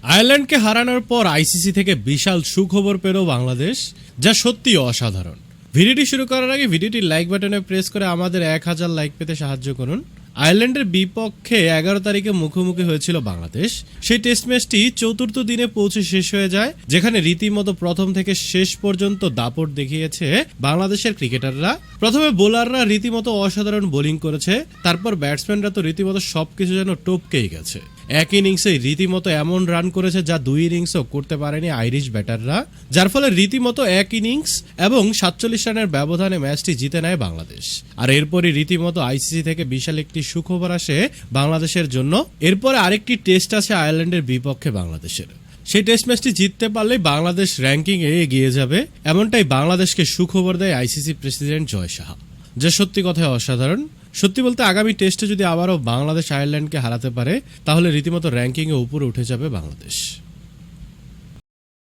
আয়ারল্যান্ডকে হারানোর পর আইসিসি থেকে বিশাল সুখবর পেল বাংলাদেশ, যা সত্যি অসাধারণ। ভিডিওটি শুরু করার আগে ভিডিওটি লাইক বাটনে প্রেস করে আমাদের 1000 লাইক পেতে সাহায্য করুন। আয়ারল্যান্ডের বিপক্ষে 11 তারিখে মুখোমুখি হয়েছিল বাংলাদেশ। সেই টেস্ট ম্যাচটি চতুর্থ দিনে পৌঁছে শেষ হয়ে যায়, যেখানে রীতিমতো প্রথম থেকে শেষ পর্যন্ত দাপট দেখিয়েছে বাংলাদেশের ক্রিকেটাররা। প্রথমে বোলাররা রীতিমতো অসাধারণ বোলিং করেছে, তারপর ব্যাটসম্যানরা তো রীতিমতো সবকিছু যেন টপকেই গেছে। এক ইনিংসে রীতিমতো এমন রান করেছে যা 2 ইনিংসও করতে পারেনি আইরিশ ব্যাটাররা, যার ফলে রীতিমতো এক ইনিংস এবং 47 রানের ব্যবধানে ম্যাচটি জিতে নেয় বাংলাদেশ। আর এরপরই রীতিমতো আইসিসি থেকে বিশাল একটি সুখবর আসে বাংলাদেশের জন্য। এরপরে আরেকটি টেস্ট আছে আয়ারল্যান্ডের বিপক্ষে বাংলাদেশের। সেই টেস্ট ম্যাচটি জিততে পারলেই বাংলাদেশ র্যাঙ্কিং এ এগিয়ে যাবে, এমনটাই বাংলাদেশকে সুখবর দেয় আইসিসি প্রেসিডেন্ট জয় সাহা, যা সত্যি কথায় অসাধারণ। সত্যি বলতে আগামী টেস্টে যদি আবারও বাংলাদেশ আয়ারল্যান্ডকে হারাতে পারে, তাহলে রীতিমতো র্যাঙ্কিংয়ে উপরে উঠে যাবে বাংলাদেশ।